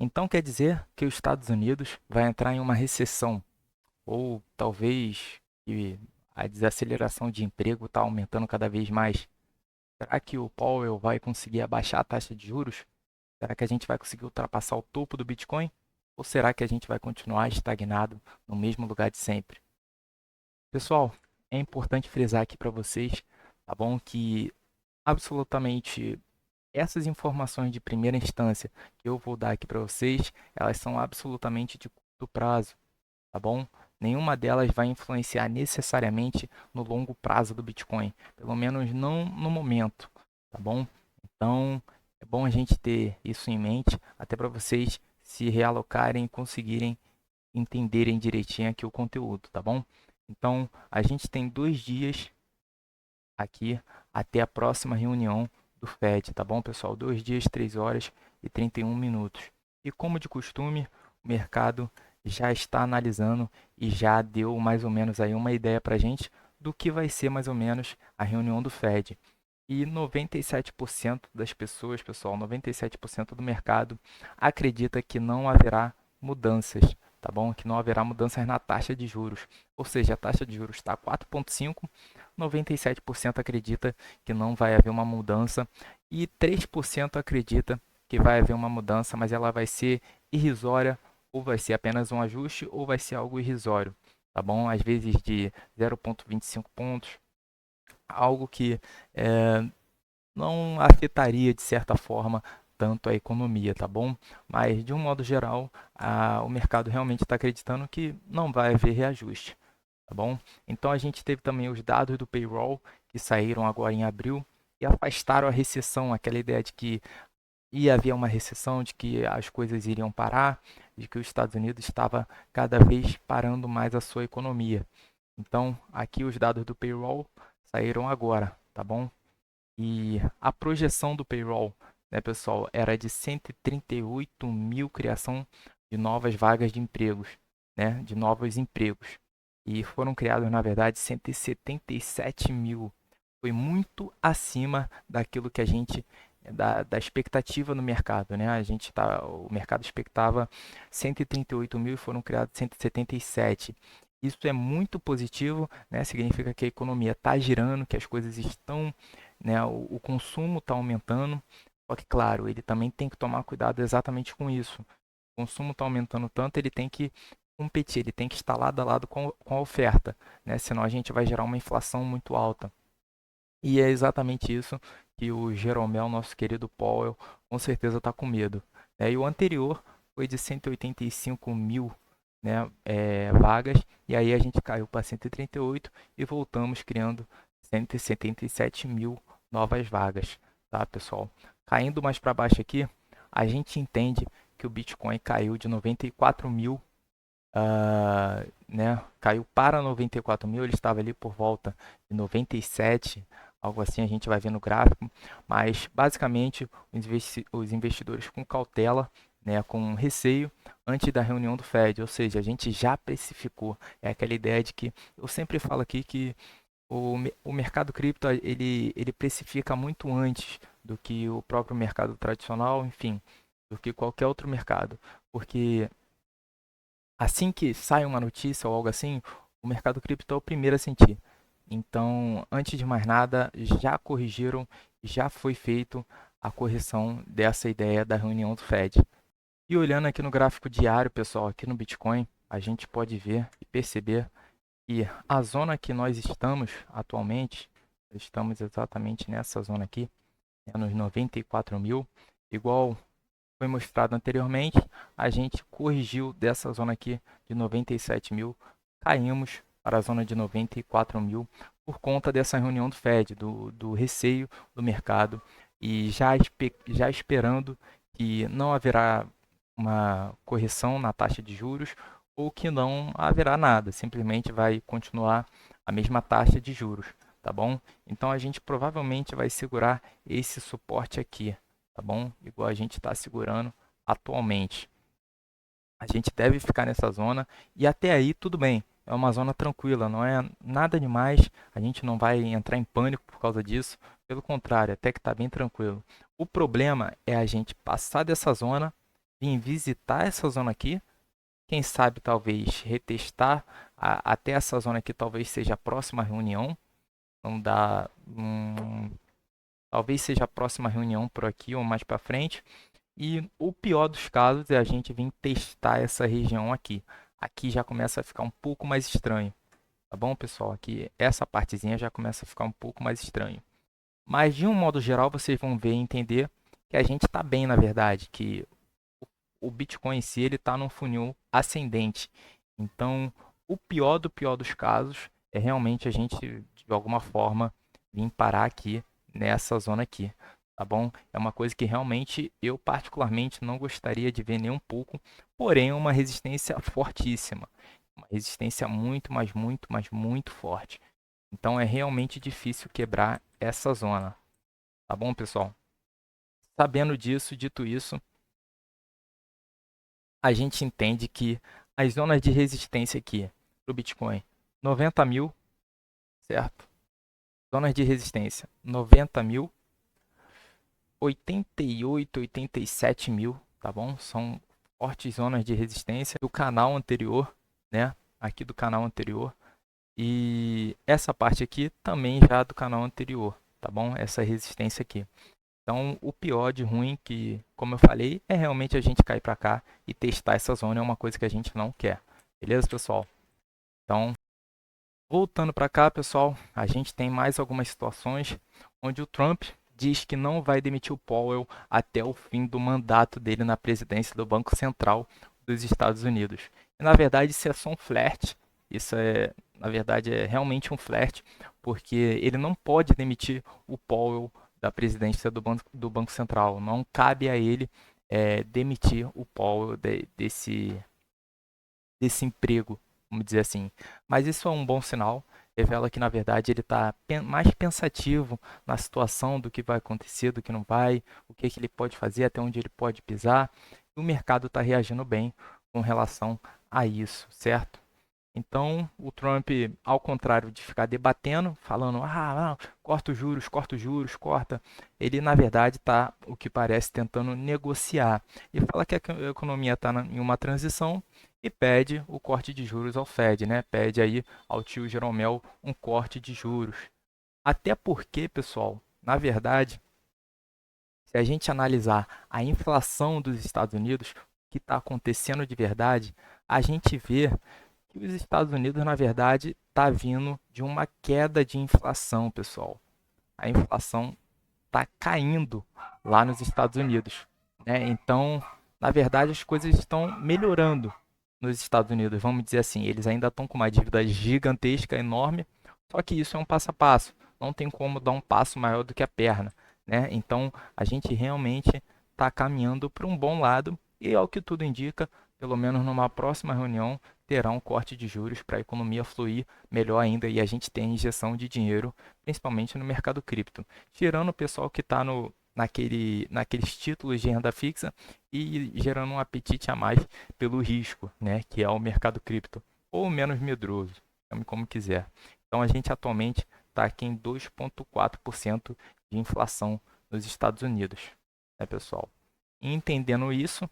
Então quer dizer que os Estados Unidos vai entrar em uma recessão, ou talvez que a desaceleração de emprego está aumentando cada vez mais. Será que o Powell vai conseguir abaixar a taxa de juros? Será que a gente vai conseguir ultrapassar o topo do Bitcoin? Ou será que a gente vai continuar estagnado no mesmo lugar de sempre? Pessoal, é importante frisar aqui para vocês, tá bom? Que absolutamente essas informações de primeira instância que eu vou dar aqui para vocês, elas são absolutamente de curto prazo, tá bom? Nenhuma delas vai influenciar necessariamente no longo prazo do Bitcoin, pelo menos não no momento, tá bom? Então, é bom a gente ter isso em mente, até para vocês se realocarem e conseguirem entenderem direitinho aqui o conteúdo, tá bom? Então, a gente tem 2 dias aqui até a próxima reunião do FED, tá bom, pessoal? 2 dias, 3 horas e 31 minutos. E como de costume, o mercado já está analisando e já deu mais ou menos aí uma ideia para a gente do que vai ser mais ou menos a reunião do FED. E 97% das pessoas, pessoal, 97% do mercado acredita que não haverá mudanças, tá bom? Que não haverá mudanças na taxa de juros. Ou seja, a taxa de juros está 4,5, 97% acredita que não vai haver uma mudança e 3% acredita que vai haver uma mudança, mas ela vai ser irrisória, ou vai ser apenas um ajuste, ou vai ser algo irrisório, tá bom? Às vezes de 0,25 pontos, algo que não afetaria de certa forma tanto a economia, tá bom? Mas de um modo geral, o mercado realmente está acreditando que não vai haver reajuste, tá bom? Então a gente teve também os dados do payroll que saíram agora em abril e afastaram a recessão, aquela ideia de que ia haver uma recessão, de que as coisas iriam parar, de que os Estados Unidos estava cada vez parando mais a sua economia. Então, aqui os dados do payroll saíram agora, tá bom? E a projeção do payroll, né, pessoal, era de 138 mil criação de novas vagas de empregos, né, de novos empregos. E foram criados, na verdade, 177 mil. Foi muito acima daquilo que a gente da expectativa no mercado, né? O mercado expectava 138 mil e foram criados 177. Isso é muito positivo, né? Significa que a economia está girando, que as coisas estão, né? O consumo está aumentando. Só que, claro, ele também tem que tomar cuidado exatamente com isso. O consumo está aumentando tanto, ele tem que competir, ele tem que estar lado a lado com a oferta, né? Senão a gente vai gerar uma inflação muito alta. E é exatamente isso que o Jeromel, nosso querido Powell, com certeza está com medo, né? E o anterior foi de 185 mil, né, vagas, e aí a gente caiu para 138 e voltamos criando 177 mil novas vagas, tá, pessoal? Caindo mais para baixo aqui, a gente entende que o Bitcoin caiu de 94 mil, né, caiu para 94 mil, ele estava ali por volta de 97, algo assim a gente vai ver no gráfico, mas basicamente os investidores com cautela, né, com receio antes da reunião do Fed, ou seja, a gente já precificou, é aquela ideia de que eu sempre falo aqui que o mercado cripto ele precifica muito antes do que o próprio mercado tradicional, enfim, do que qualquer outro mercado, porque assim que sai uma notícia ou algo assim, o mercado cripto é o primeiro a sentir. Então, antes de mais nada, já corrigiram, já foi feito a correção dessa ideia da reunião do Fed. E olhando aqui no gráfico diário, pessoal, aqui no Bitcoin, a gente pode ver e perceber que a zona que nós estamos atualmente, estamos exatamente nessa zona aqui, né, nos 94 mil, igual foi mostrado anteriormente, a gente corrigiu dessa zona aqui de 97 mil, caímos para a zona de 94 mil por conta dessa reunião do Fed, do receio do mercado e já esperando que não haverá uma correção na taxa de juros ou que não haverá nada, simplesmente vai continuar a mesma taxa de juros, tá bom? Então a gente provavelmente vai segurar esse suporte aqui, tá bom? Igual a gente está segurando atualmente. A gente deve ficar nessa zona e até aí tudo bem. É uma zona tranquila, não é nada demais. A gente não vai entrar em pânico por causa disso. Pelo contrário, até que está bem tranquilo. O problema é a gente passar dessa zona vir visitar essa zona aqui, quem sabe talvez retestar até essa zona aqui, talvez seja a próxima reunião, não dá, talvez seja a próxima reunião por aqui ou mais para frente. E o pior dos casos é a gente vir testar essa região aqui. Aqui já começa a ficar um pouco mais estranho, tá bom, pessoal? Aqui essa partezinha já começa a ficar um pouco mais estranho. Mas de um modo geral, vocês vão ver e entender que a gente está bem, na verdade, que o Bitcoin em si ele está num funil ascendente. Então, o pior do pior dos casos é realmente a gente, de alguma forma, vir parar aqui nessa zona aqui, tá bom? É uma coisa que realmente eu particularmente não gostaria de ver nem um pouco, porém é uma resistência fortíssima, uma resistência muito, mas muito, mas muito forte. Então é realmente difícil quebrar essa zona, tá bom, pessoal? Sabendo disso, dito isso, a gente entende que as zonas de resistência aqui para o Bitcoin, 90 mil, certo? Zonas de resistência, 90 mil, 88, 87 mil, tá bom? São fortes zonas de resistência do canal anterior, né? Aqui do canal anterior. E essa parte aqui também já do canal anterior, tá bom? Essa resistência aqui. Então, o pior de ruim que, como eu falei, é realmente a gente cair para cá e testar essa zona, é uma coisa que a gente não quer. Beleza, pessoal? Então, voltando para cá, pessoal, a gente tem mais algumas situações onde o Trump diz que não vai demitir o Powell até o fim do mandato dele na presidência do Banco Central dos Estados Unidos. E, na verdade, isso é só um flerte. Isso é, na verdade, é realmente um flerte, porque ele não pode demitir o Powell da presidência do Banco Central. Não cabe a ele demitir o Powell desse emprego, vamos dizer assim. Mas isso é um bom sinal, revela que na verdade ele está mais pensativo na situação do que vai acontecer, do que não vai, o que, que ele pode fazer, até onde ele pode pisar. E o mercado está reagindo bem com relação a isso, certo? Então, o Trump, ao contrário de ficar debatendo, falando, não, corta os juros, corta, ele, na verdade, está, o que parece, tentando negociar. E fala que a economia está em uma transição e pede o corte de juros ao Fed, né? Pede aí ao tio Jeromel um corte de juros. Até porque, pessoal, na verdade, se a gente analisar a inflação dos Estados Unidos, o que está acontecendo de verdade, a gente vê que os Estados Unidos, na verdade, está vindo de uma queda de inflação, pessoal. A inflação está caindo lá nos Estados Unidos, né? Então, na verdade, as coisas estão melhorando nos Estados Unidos, vamos dizer assim. Eles ainda estão com uma dívida gigantesca, enorme, só que isso é um passo a passo. Não tem como dar um passo maior do que a perna, né? Então, a gente realmente está caminhando para um bom lado e, ao que tudo indica, pelo menos numa próxima reunião, terá um corte de juros para a economia fluir melhor ainda e a gente ter injeção de dinheiro, principalmente no mercado cripto. Tirando o pessoal que está naqueles títulos de renda fixa e gerando um apetite a mais pelo risco, né, que é o mercado cripto, ou menos medroso, chame como quiser. Então a gente atualmente está aqui em 2,4% de inflação nos Estados Unidos, né, pessoal? E entendendo isso,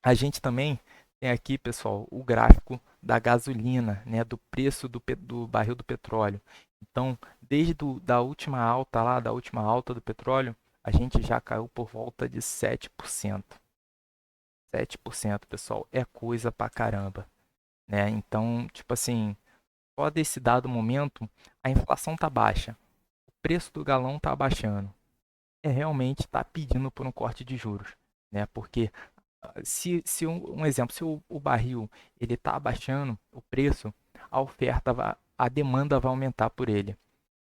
a gente também tem aqui, pessoal, o gráfico da gasolina, né, do preço do barril do petróleo. Então, desde da última alta lá, da última alta do petróleo, a gente já caiu por volta de 7%. 7%, pessoal, é coisa pra caramba, né? Então, tipo assim, só desse dado momento, a inflação tá baixa, o preço do galão tá baixando. É realmente tá pedindo por um corte de juros, né? Porque se um exemplo, se o barril ele está abaixando o preço, a demanda vai aumentar por ele,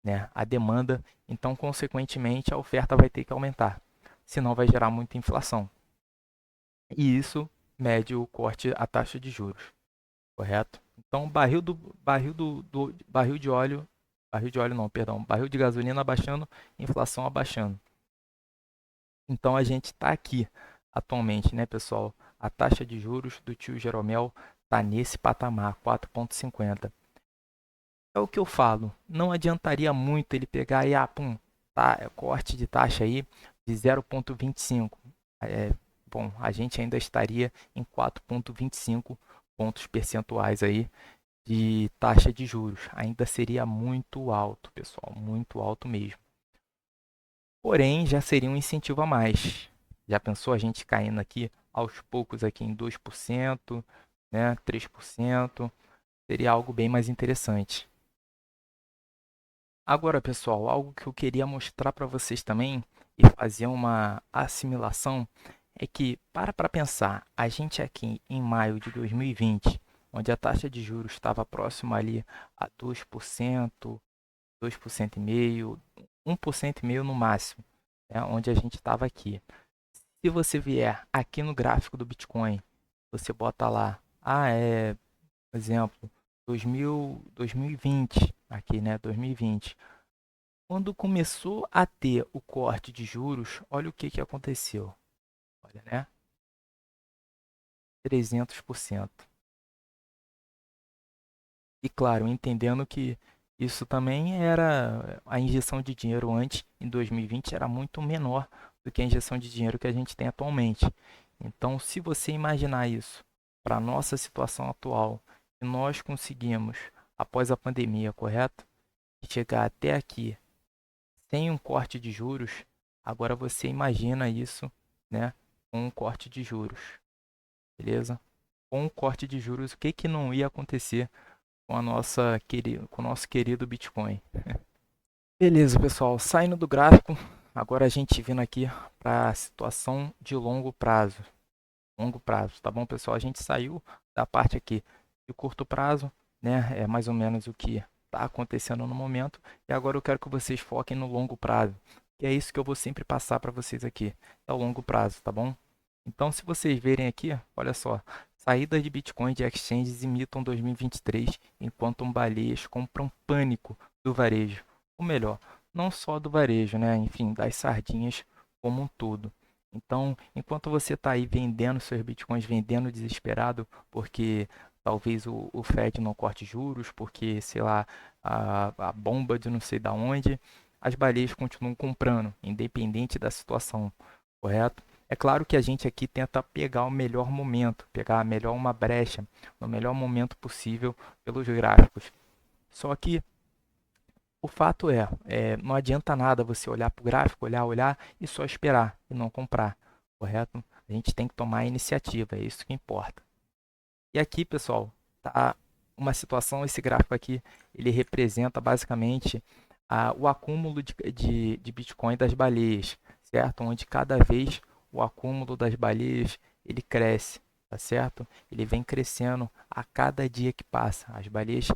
né? A demanda, então consequentemente a oferta vai ter que aumentar, senão vai gerar muita inflação. E isso mede o corte a taxa de juros, correto? Então barril de óleo não, perdão, barril de gasolina abaixando, inflação abaixando. Então a gente está aqui atualmente, né, pessoal? A taxa de juros do tio Jeromel está nesse patamar, 4,50. É o que eu falo. Não adiantaria muito ele pegar e, corte de taxa aí de 0,25. bom, a gente ainda estaria em 4,25 pontos percentuais aí de taxa de juros. Ainda seria muito alto, pessoal, muito alto mesmo. Porém, já seria um incentivo a mais. Já pensou a gente caindo aqui aos poucos aqui em 2%, né, 3%? Seria algo bem mais interessante. Agora, pessoal, algo que eu queria mostrar para vocês também e fazer uma assimilação é que, para pensar, a gente aqui em maio de 2020, onde a taxa de juros estava próxima ali a 2%, 2,5%, 1,5% no máximo, né, onde a gente estava aqui. Se você vier aqui no gráfico do Bitcoin, você bota lá, por exemplo, 2020, aqui, né, 2020. Quando começou a ter o corte de juros, olha o que aconteceu. Olha, né? 300%. E claro, entendendo que isso também era a injeção de dinheiro antes, em 2020, era muito menor do que a injeção de dinheiro que a gente tem atualmente. Então, se você imaginar isso para a nossa situação atual, que nós conseguimos, após a pandemia, correto? Chegar até aqui sem um corte de juros, agora você imagina isso, né, com um corte de juros, beleza? Com um corte de juros, o que que não ia acontecer com com o nosso querido Bitcoin? Beleza, pessoal, saindo do gráfico, agora a gente vindo aqui para a situação de longo prazo. Longo prazo, tá bom, pessoal? A gente saiu da parte aqui de curto prazo, né? É mais ou menos o que está acontecendo no momento. E agora eu quero que vocês foquem no longo prazo, que é isso que eu vou sempre passar para vocês aqui. É o longo prazo, tá bom? Então, se vocês verem aqui, olha só, saídas de Bitcoin de exchanges imitam 2023, enquanto baleias compram pânico do varejo. Ou melhor, não só do varejo, né? Enfim, das sardinhas como um todo. Então, enquanto você está aí vendendo seus bitcoins, vendendo desesperado, porque talvez o Fed não corte juros, porque, sei lá, a bomba de não sei da onde, as baleias continuam comprando, independente da situação, correto? É claro que a gente aqui tenta pegar o melhor momento, pegar melhor uma brecha, no melhor momento possível pelos gráficos. Só que o fato não adianta nada você olhar para o gráfico, olhar e só esperar e não comprar, correto? A gente tem que tomar a iniciativa, é isso que importa. E aqui, pessoal, tá uma situação, esse gráfico aqui, ele representa basicamente o acúmulo de Bitcoin das baleias, certo? Onde cada vez o acúmulo das baleias, ele cresce, tá certo? Ele vem crescendo a cada dia que passa. As baleias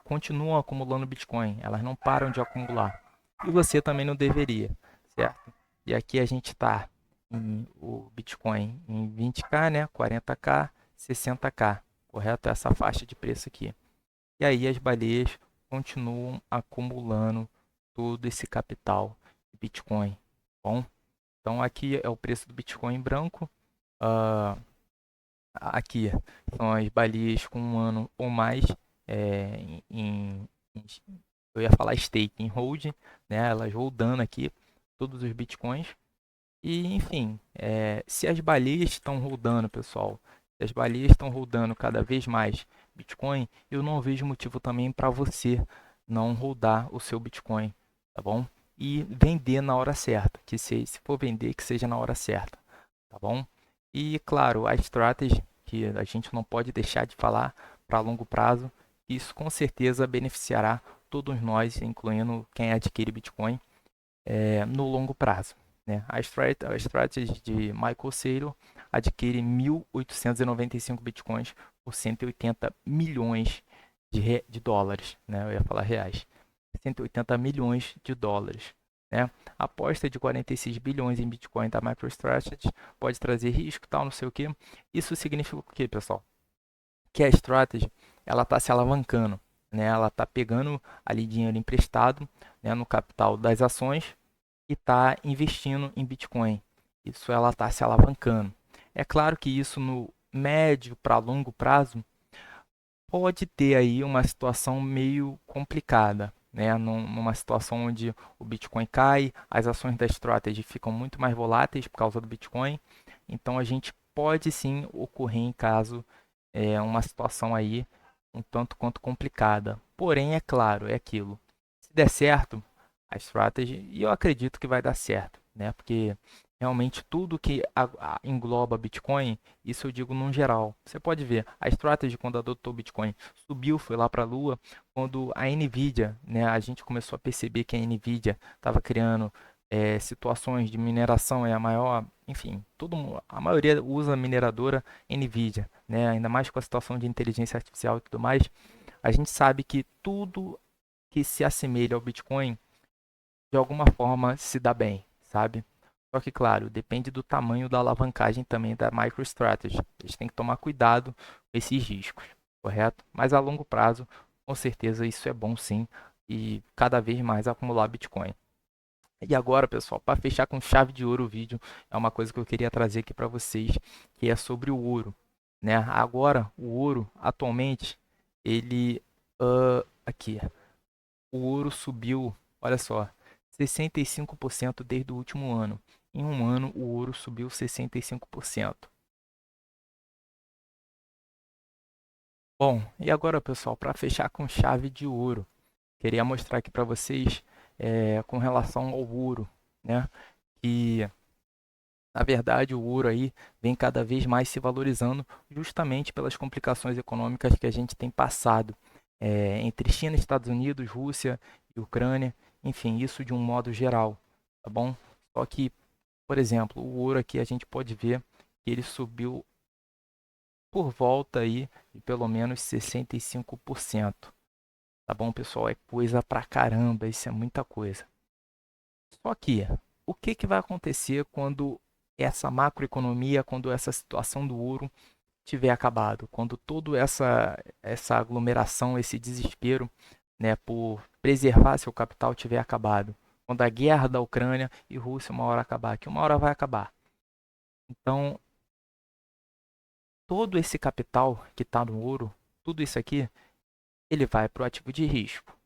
continuam acumulando Bitcoin, elas não param de acumular. E você também não deveria, certo? E aqui a gente está em o Bitcoin em 20k, né? 40k, 60k, correto? Essa faixa de preço aqui. E aí as baleias continuam acumulando todo esse capital de Bitcoin. Bom, então aqui é o preço do Bitcoin em branco. Uh, Aqui são as baleias com um ano ou mais eu ia falar stake em hold, né? Elas holdando aqui todos os bitcoins. E enfim, se as baleias estão rodando, pessoal, se as baleias estão rodando cada vez mais Bitcoin, eu não vejo motivo também para você não rodar o seu Bitcoin, tá bom? E vender na hora certa, que se for vender, que seja na hora certa, tá bom? E claro, a strategy, que a gente não pode deixar de falar para longo prazo, isso com certeza beneficiará todos nós, incluindo quem adquire Bitcoin, no longo prazo. Né? A strategy de Michael Saylor adquire 1.895 bitcoins por 180 milhões de dólares. Né? Eu ia falar reais. 180 milhões de dólares. Né? A aposta de 46 bilhões em Bitcoin da MicroStrategy pode trazer risco, tal, não sei o que. Isso significa o que, pessoal? Que a strategy ela está se alavancando, né? Ela está pegando ali dinheiro emprestado, né, no capital das ações e está investindo em Bitcoin. Isso ela está se alavancando. É claro que isso no médio para longo prazo pode ter aí uma situação meio complicada, né? Numa situação onde o Bitcoin cai, as ações da Strategy ficam muito mais voláteis por causa do Bitcoin. Então a gente pode sim ocorrer em caso uma situação aí um tanto quanto complicada. Porém, é claro, é aquilo. Se der certo, a strategy, e eu acredito que vai dar certo, né? Porque realmente tudo que engloba Bitcoin, isso eu digo num geral. Você pode ver, a strategy quando adotou Bitcoin subiu, foi lá para a lua. Quando a Nvidia, né, a gente começou a perceber que a Nvidia estava criando situações de mineração é a maior, enfim, a maioria usa mineradora Nvidia, né? Ainda mais com a situação de inteligência artificial e tudo mais, a gente sabe que tudo que se assemelha ao Bitcoin de alguma forma se dá bem, sabe? Só que, claro, depende do tamanho da alavancagem também da MicroStrategy. A gente tem que tomar cuidado com esses riscos, correto? Mas a longo prazo, com certeza, isso é bom sim e cada vez mais acumular Bitcoin. E agora, pessoal, para fechar com chave de ouro o vídeo, é uma coisa que eu queria trazer aqui para vocês, que é sobre o ouro, né? Agora, o ouro, atualmente, ele aqui, o ouro subiu, olha só, 65% desde o último ano. Em um ano, o ouro subiu 65%. Bom, e agora, pessoal, para fechar com chave de ouro, queria mostrar aqui para vocês com relação ao ouro, né? Que na verdade, o ouro aí vem cada vez mais se valorizando justamente pelas complicações econômicas que a gente tem passado entre China, Estados Unidos, Rússia e Ucrânia, enfim, isso de um modo geral, tá bom? Só que, por exemplo, o ouro aqui a gente pode ver que ele subiu por volta aí de pelo menos 65%, tá bom, pessoal? É coisa pra caramba, isso é muita coisa. Só que, o que que vai acontecer quando essa macroeconomia, quando essa situação do ouro tiver acabado, quando toda essa aglomeração, esse desespero, né, por preservar seu capital tiver acabado, quando a guerra da Ucrânia e Rússia uma hora acabar, que uma hora vai acabar. Então, todo esse capital que está no ouro, tudo isso aqui, ele vai para o ativo de risco.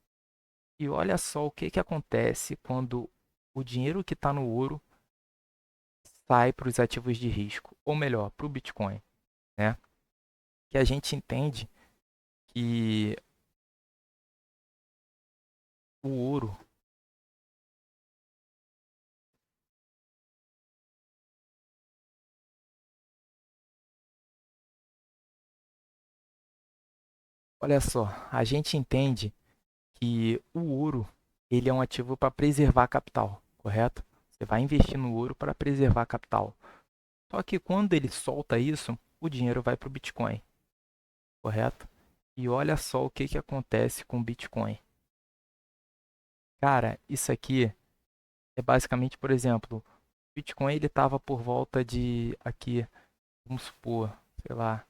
E olha só o que que acontece quando o dinheiro que está no ouro sai para os ativos de risco, ou melhor, para o Bitcoin, né? Que a gente entende que o ouro, olha só, a gente entende que o ouro, ele é um ativo para preservar capital, correto? Você vai investir no ouro para preservar capital. Só que quando ele solta isso, o dinheiro vai para o Bitcoin, correto? E olha só o que que acontece com o Bitcoin. Cara, isso aqui é basicamente, por exemplo, o Bitcoin ele estava por volta de aqui, vamos supor, sei lá.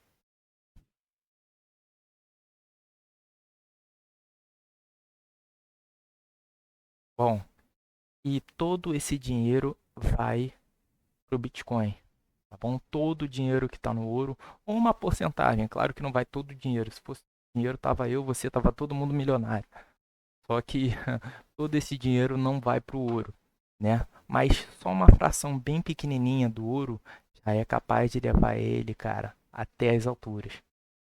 Bom, e todo esse dinheiro vai para o Bitcoin, tá bom? Todo o dinheiro que está no ouro, ou uma porcentagem, claro que não vai todo o dinheiro. Se fosse dinheiro, tava eu, você, tava todo mundo milionário. Só que todo esse dinheiro não vai para o ouro, né? Mas só uma fração bem pequenininha do ouro já é capaz de levar ele, cara, até as alturas,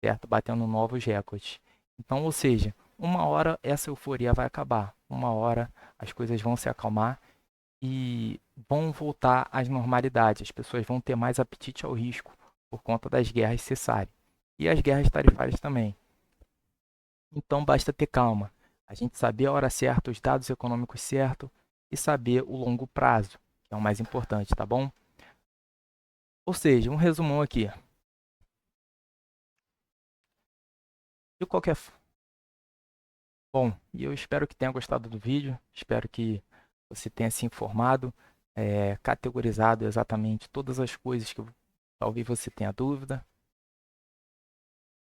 certo? Batendo novos recordes. Então, ou seja, uma hora essa euforia vai acabar, uma hora as coisas vão se acalmar e vão voltar às normalidades. As pessoas vão ter mais apetite ao risco por conta das guerras cessarem. E as guerras tarifárias também. Então basta ter calma. A gente saber a hora certa, os dados econômicos certos e saber o longo prazo, que é o mais importante, tá bom? Ou seja, um resumão aqui. De qualquer bom, e eu espero que tenha gostado do vídeo, espero que você tenha se informado, categorizado exatamente todas as coisas que talvez você tenha dúvida.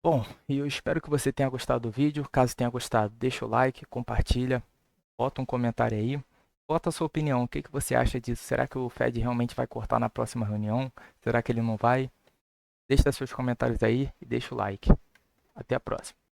Bom, e eu espero que você tenha gostado do vídeo. Caso tenha gostado, deixa o like, compartilha, bota um comentário aí. Bota a sua opinião, o que que você acha disso? Será que o Fed realmente vai cortar na próxima reunião? Será que ele não vai? Deixa seus comentários aí e deixa o like. Até a próxima.